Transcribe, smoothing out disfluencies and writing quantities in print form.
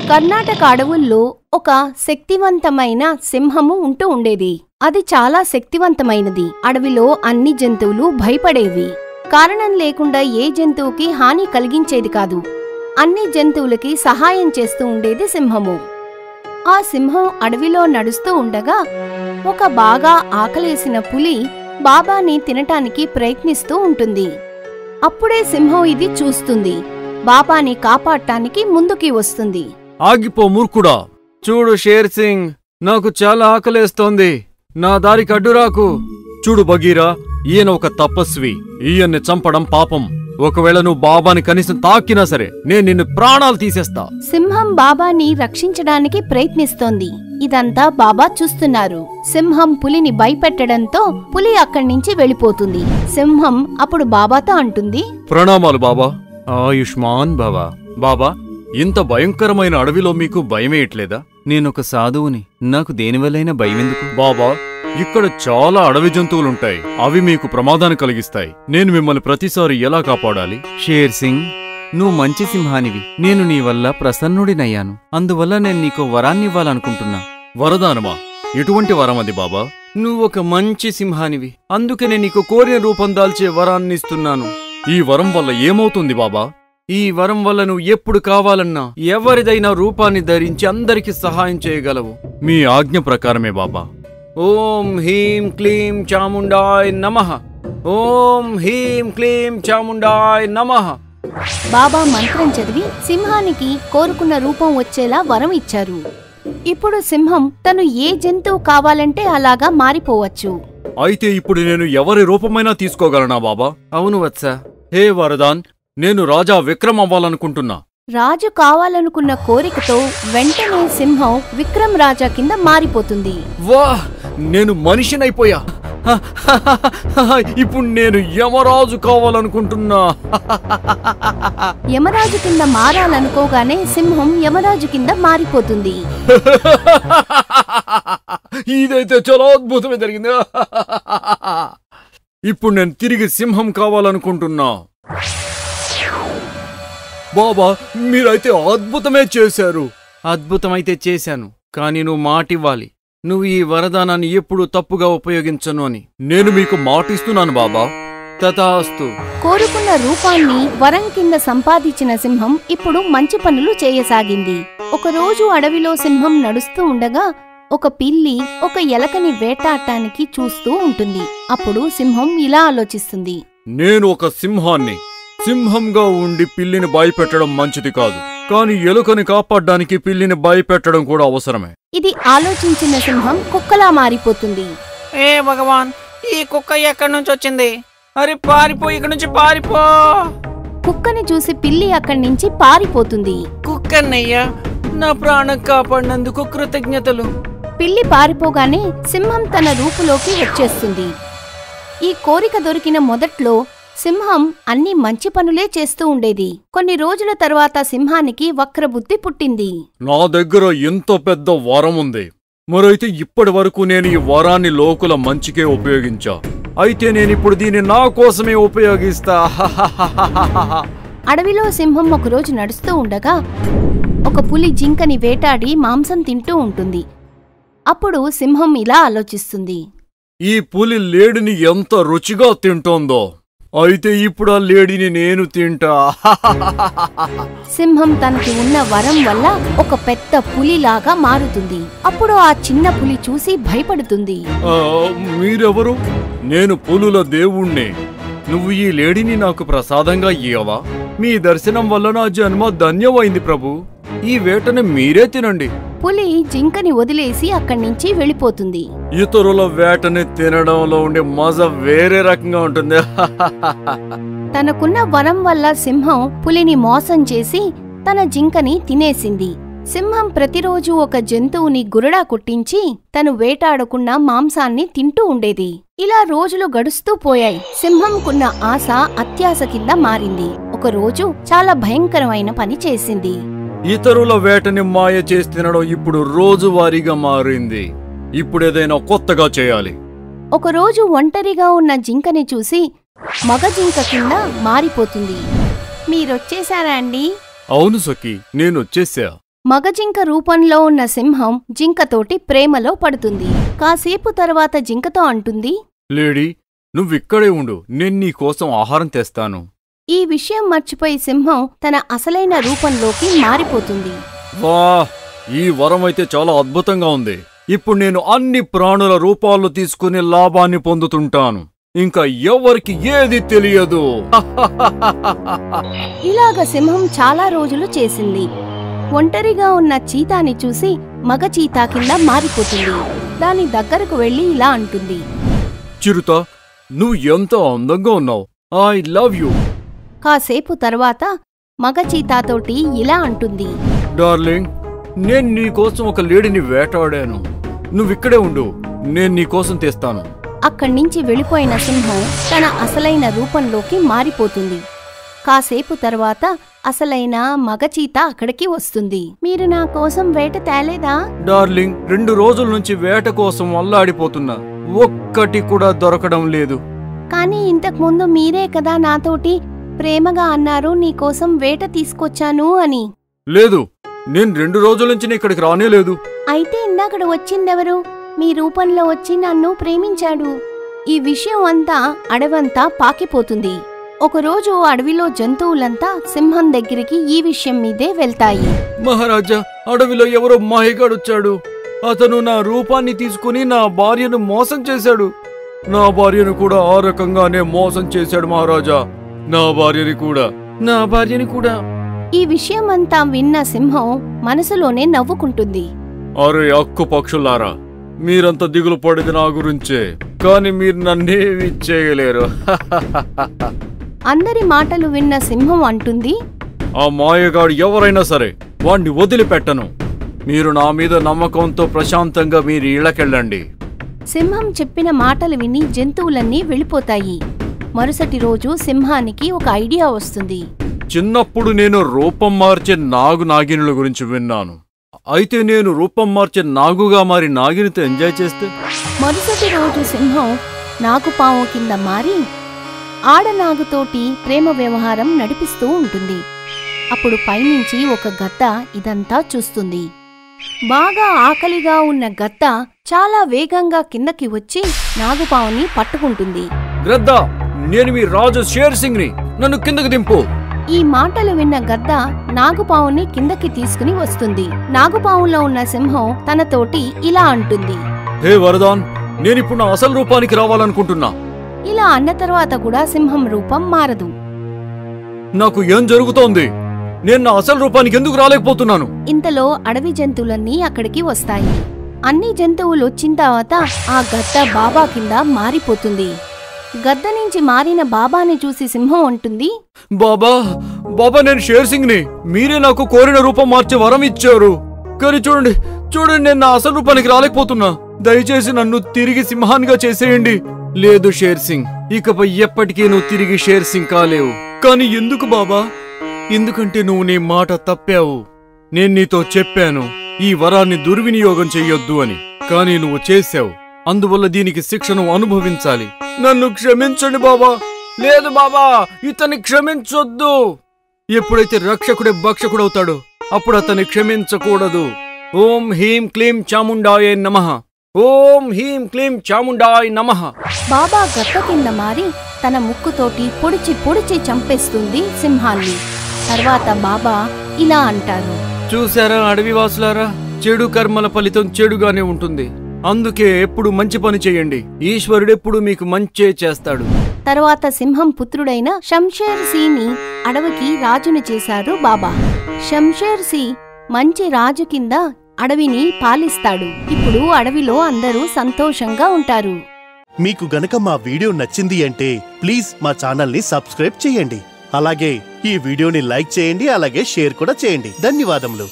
కర్ణాటక అడవుల్లో ఒక శక్తివంతమైన సింహము ఉంటూ ఉండేది. అది చాలా శక్తివంతమైనది. అడవిలో అన్ని జంతువులు భయపడేవి. కారణం లేకుండా ఏ జంతువుకి హాని కలిగించేది కాదు. అన్ని జంతువులకి సహాయం చేస్తూ ఉండేది సింహము. ఆ సింహం అడవిలో నడుస్తూ ఉండగా ఒక బాగా ఆకలేసిన పులి బాబాని తినటానికి ప్రయత్నిస్తూ ఉంటుంది. అప్పుడే సింహం ఇది చూస్తుంది. బాబాని కాపాడటానికి ముందుకి వస్తుంది. ఆగిపో మూర్ఖుడా! చూడు షేర్ సింగ్, నాకు చాలా ఆకలేస్తోంది. నా దారికి అడ్డురాకు. చూడు బగీరా, ఈయన ఒక తపస్వి. ఈయన్ని చంపడం పాపం. ఒకవేళ నువ్వు బాబాని కనీసం తాకినా సరే నేను నిన్ను ప్రాణాలు తీసేస్తా. సింహం బాబాని రక్షించడానికి ప్రయత్నిస్తోంది. ఇదంతా బాబా చూస్తున్నారు. సింహం పులిని భయపెట్టడంతో పులి అక్కడి నుంచి వెళ్ళిపోతుంది. సింహం అప్పుడు బాబాతో అంటుంది, ప్రణామాలు బాబా. ఆయుష్మాన్ బాబా. బాబా, ఇంత భయంకరమైన అడవిలో మీకు భయమేయట్లేదా? నేనొక సాధువుని, నాకు దేనివల్లైనా భయమెందుకు? బాబా, ఇక్కడ చాలా అడవి జంతువులుంటాయి. అవి మీకు ప్రమాదాన్ని కలిగిస్తాయి. నేను మిమ్మల్ని ప్రతిసారి ఎలా కాపాడాలి? షేర్ సింగ్, నువ్వు మంచి సింహానివి. నేను నీ వల్ల ప్రసన్నుడినయ్యాను. అందువల్ల నేను నీకు వరాన్నివ్వాలనుకుంటున్నా. వరదానమా? ఎటువంటి వరం అది బాబా? నువ్వొక మంచి సింహానివి, అందుకే నేను నీకు కోరిన రూపం దాల్చే వరాన్నిస్తున్నాను. ఈ వరం వల్ల ఏమవుతుంది బాబా? ఈ వరం వల్ల నువ్వు ఎప్పుడు కావాలన్నా ఎవరిదైనా రూపాన్ని ధరించి అందరికి సహాయం చేయగలవు. మీ ఆజ్ఞ ప్రకారమే బాబా. ఓం హ్రీం క్లీం చాముండాయ్ నమః. ఓం హ్రీం క్లీం చాముండాయ్ నమః. బాబా మంత్రం చదివి సింహానికి కోరుకున్న రూపం వచ్చేలా వరం ఇచ్చారు. ఇప్పుడు సింహం తను ఏ జంతువు కావాలంటే అలాగా మారిపోవచ్చు. అయితే ఇప్పుడు నేను ఎవరి రూపమైనా తీసుకోగలనా బాబా? అవును వత్స. హే వరదాన్, నేను రాజా విక్రమ్ అవ్వాలనుకుంటున్నా. రాజు కావాలనుకున్న కోరికతో వెంటనే సింహం విక్రమ్ రాజా కింద మారిపోతుంది. వాహ్, నేను మనిషినైపోయా. ఇప్పుడు నేను యమరాజు కావాలనుకుంటున్నా. యమరాజు కింద మారాలనుకోగానే సింహం యమరాజు కింద మారిపోతుంది. ఇదైతే చాలా అద్భుతమే జరిగింది. ఇప్పుడు నేను తిరిగి సింహం కావాలనుకుంటున్నా. బాబా, మీరైతే అద్భుతమే చేశారు. అద్భుతమైతే చేశాను, కానీ నువ్వు మాటివ్వాలి. నువ్వు ఈ వరదానాన్ని ఎప్పుడూ తప్పుగా ఉపయోగించను అని. నేను మీకు మాటిస్తున్నాను బాబా. తథాస్తు. కోరుకున్న రూపాన్ని వరం కింద సంపాదించిన సింహం ఇప్పుడు మంచి పనులు చేయసాగింది. ఒకరోజు అడవిలో సింహం నడుస్తూ ఉండగా ఒక పిల్లి ఒక ఎలకని వేటాడటానికి చూస్తూ ఉంటుంది. అప్పుడు సింహం ఇలా ఆలోచిస్తుంది, నేను ఒక సింహాన్ని. సింహంగా ఉండి పిల్లిని భయపెట్టడం మంచిది కాదు, కానీ ఎలుకని కాపాడడానికి పిల్లిని భయపెట్టడం కూడా అవసరమే. ఇది ఆలోచించిన సింహం కుక్కలా మారిపోతుంది. ఏ భగవాన్, ఈ కుక్క ఎక్కడి నుంచి వచ్చింది? అరే పారిపో, ఇక్కడి నుంచి పారిపో. కుక్కని చూసి పిల్లి అక్కడి నుంచి పారిపోతుంది. కుక్కన్నయ్యా, నా ప్రాణం కాపాడినందుకు కృతజ్ఞతలు. పిల్లి పారిపోగానే సింహం తన రూపులోకి వచ్చేస్తుంది. ఈ కోరిక దొరికిన మొదట్లో సింహం అన్ని మంచి పనులే చేస్తూ ఉండేది. కొన్ని రోజుల తర్వాత సింహానికి వక్రబుద్ధి పుట్టింది. నా దగ్గర ఎంత పెద్ద వరం ఉంది, మరైతే ఇప్పటి వరకు నేను ఈ వరాన్ని లోకుల మంచికే ఉపయోగించా. అయితే నేనిప్పుడు దీన్ని నా కోసమే ఉపయోగిస్తా. అడవిలో సింహం ఒకరోజు నడుస్తూ ఉండగా ఒక పులి జింకని వేటాడి మాంసం తింటూ ఉంటుంది. అప్పుడు సింహం ఇలా ఆలోచిస్తుంది, ఈ పులి లేడిని ఎంత రుచిగా తింటోందో. అయితే ఇప్పుడు ఆ లేడిని నేను తింటా. సింహం తనకి ఉన్న వరం వల్ల ఒక పెద్ద పులిలాగా మారుతుంది. అప్పుడు ఆ చిన్న పులి చూసి భయపడుతుంది. మీరెవరు? నేను పులుల దేవుణ్ణి. నువ్వు ఈ లేడిని నాకు ప్రసాదంగా ఇయ్యవా? మీ దర్శనం వల్ల నా జన్మ ధన్యమైంది ప్రభు. ఈ వేటని మీరే తినండి. పులి జింకని వదిలేసి అక్కడి నుంచి వెళ్ళిపోతుంది. ఇతరుల వేటని తినడంలో ఉండే మజా వేరే రకంగా ఉంటుంది. తనకున్న వరం వల్ల సింహం పులిని మోసం చేసి తన జింకని తినేసింది. సింహం ప్రతిరోజు ఒక జంతువుని గురడా కొట్టించి తను వేటాడకున్న మాంసాన్ని తింటూ ఉండేది. ఇలా రోజులు గడుస్తూ పోయాయి. సింహంకున్న ఆశ అత్యాశ కింద మారింది. ఒకరోజు చాలా భయంకరమైన పని చేసింది. ఇతరుల వేటని మాయ చేసి తినడం ఇప్పుడు రోజువారీగా మారింది. ఇప్పుడేదైనా కొత్తగా చేయాలి. ఒకరోజు ఒంటరిగా ఉన్న జింకని చూసి మగ జింక కింద మారిపోతుంది. మీరొచ్చేశారా అండి? అవును సఖీ, నేనొచ్చేసా. మగ జింక రూపంలో ఉన్న సింహం జింకతోటి ప్రేమలో పడుతుంది. కాసేపు తర్వాత జింకతో అంటుంది, లేడీ, నువ్విక్కడే ఉండు, నేను నీకోసం ఆహారం తెస్తాను. ఈ విషయం మర్చిపోయి సింహం తన అసలైన రూపంలోకి మారిపోతుంది. వా, ఈ వరమైతే చాలా అద్భుతంగా ఉంది. ఇప్పుడు నేను అన్ని ప్రాణుల రూపాల్లో తీసుకుని లాభాన్ని పొందుతుంటాను. ఇంకా ఎవరికి ఏది తెలియదు. ఇలాగ సింహం చాలా రోజులు చేసింది. ఒంటరిగా ఉన్న చీతాని చూసి మగ చీతా కింద మారిపోతుంది. దాని దగ్గరకు వెళ్లి ఇలా అంటుంది, చిరుత, నువ్వు ఎంత అందంగా ఉన్నావు. I love you. కాసేపు తర్వాత మగ చీతాతోటి ఇలా అంటుంది, డార్లింగ్, నేను నీకోసం ఒక లేడీని వేటాడాను. నువ్విక్కడే ఉండు, నేను నీకోసం తెస్తాను. అక్కడ్నించి వెళ్ళిపోయిన సింహం తన అసలైన రూపంలోకి మారిపోతుంది. కాసేపు తర్వాత అసలైన మగచీత అక్కడికి వస్తుంది. మీరు నా కోసం వేట తేలేదా? డార్లింగ్, 2 రోజుల నుంచి వేట కోసం అల్లాడిపోతున్నా. ఒక్కటి కూడా దొరకడం లేదు. కానీ ఇంతకుముందు మీరే కదా నాతోటి ప్రేమగా అన్నారు నీకోసం వేట తీసుకొచ్చాను అని. లేదు, నేను 2 రోజుల నుంచి ఇక్కడికి రానేలేదు. అయితే ఇందాకడ వచ్చిందెవరు? మీ రూపంలో వచ్చి నన్ను ప్రేమించాడు. ఈ విషయం అంతా అడవంతా పాకిపోతుంది. ఒకరోజు అడవిలో జంతువులంతా సింహం దగ్గరికి ఈ విషయం మీదే వెళ్తాయి. మహారాజా, అడవిలో ఎవరో మాయగాడొచ్చాడు. అతను నా రూపాన్ని తీసుకుని నా భార్యను మోసం చేశాడు. నా భార్యను కూడా ఆ రకంగానే మోసం చేశాడు మహారాజా. నా భార్యని కూడా. ఈ విషయం అంతా విన్న సింహం మనసులోనే నవ్వుకుంటుంది. అరే అక్కు పక్షులారా, మీరంతా దిగులు పడేది నా గురించే, కాని మీరు నన్నేమి చేయలేరు. అందరి మాటలు విన్న సింహం అంటుంది, ఆ మాయగాడు ఎవరైనా సరే వాణ్ణి వదిలిపెట్టను. మీరు నా మీద నమ్మకంతో ప్రశాంతంగా మీరు ఇళ్ళకెళ్ళండి. సింహం చెప్పిన మాటలు విని జంతువులన్నీ వెళ్ళిపోతాయి. మరుసటి రోజు సింహానికి ఒక ఐడియా వస్తుంది. చిన్నప్పుడు నేను రూపం మార్చే నాగినుల గురించి విన్నాను. అయితే నేను రూపం మార్చే నాగుగా మారి నాగినితో ఎంజాయ్ చేస్తే? మరుసటి రోజు సింహం నాగుపాము కింద మారి ఆడనాగుతోటి ప్రేమ వ్యవహారం నడిపిస్తూ ఉంటుంది. అప్పుడు పైనుంచి ఒక గద్ద ఇదంతా చూస్తుంది. బాగా ఆకలిగా ఉన్న గద్ద చాలా వేగంగా కిందకి వచ్చి నాగుపాముని పట్టుకుంటుంది. గ్రద్ద, నేను మీ రాజు షేర్ సింగ్ ని, నన్ను కిందకి దింపు. ఈ మాటలు విన్న గద్ద నాగుపావుని కిందకి తీసుకుని వస్తుంది. నాగుపావులో ఉన్న సింహం తనతోటి ఇలా అంటుంది, హే వరదాన్, నేనిప్పుడు నా అసలు రూపానికి రావాలనుకుంటున్నా. ఇలా అన్న తర్వాత కూడా సింహం రూపం మారదు. నాకు ఏం జరుగుతోంది? నేను నా అసలు రూపానికి ఎందుకు రాలేకపోతున్నాను? ఇంతలో అడవి జంతువులన్నీ అక్కడికి వస్తాయి. అన్ని జంతువులు వచ్చిన తర్వాత ఆ గద్ద బాబా కింద మారిపోతుంది. గద్ద నుంచి మారిన బాబాని చూసి సింహం అంటుంది, బాబా, నేను షేర్ సింగ్ ని. మీరే నాకు కోరిన రూపం మార్చే వరం ఇచ్చారు. కానీ చూడండి, నేను నా అసలు రూపానికి రాలేకపోతున్నా. దయచేసి నన్ను తిరిగి సింహాన్గా చేసేయండి. లేదు షేర్ సింగ్, ఇకపై ఎప్పటికీ నువ్వు తిరిగి షేర్ సింగ్ కాలేవు. కానీ ఎందుకు బాబా? ఎందుకంటే నువ్వు నీ మాట తప్పావు. నేను నీతో చెప్పాను ఈ వరాన్ని దుర్వినియోగం చెయ్యొద్దు అని, కానీ నువ్వు చేశావు. అందువల్ల దీనికి శిక్షను అనుభవించాలి. నన్ను క్షమించండి బాబా. లేదు బాబా, ఇతన్ని క్షమించొద్దు. ఎప్పుడైతే రక్షకుడే భక్షకుడవుతాడో అప్పుడు అతన్ని క్షమించకూడదు. ఓం హ్రీం క్లీం చాముండాయ నమః. ఓం హ్రీం క్లీం చాముండాయ నమః. బాబా గద్ద కింద మారి తన ముక్కుతోటి పొడిచి చంపేస్తుంది సింహాన్ని. తర్వాత బాబా ఇలా అంటారు, చూసారా అడవివాసులారా, చెడు కర్మల ఫలితం చెడుగానే ఉంటుంది. అందుకే ఎప్పుడు మంచి పని చేయండి. ఈశ్వరుడెప్పుడు మీకు మంచే చేస్తాడు. తర్వాత సింహం పుత్రుడైన షంషేర్ సింగ్ని అడవికి రాజును చేశారు బాబా. షంషేర్ సింగ్ మంచి రాజు కింద అడవిని పాలిస్తాడు. ఇప్పుడు అడవిలో అందరూ సంతోషంగా ఉంటారు. మీకు గనక మా వీడియో నచ్చింది అంటే ప్లీజ్ మా ఛానల్ని సబ్స్క్రైబ్ చేయండి. అలాగే ఈ వీడియోని లైక్ చేయండి, అలాగే షేర్ కూడా చేయండి. ధన్యవాదములు.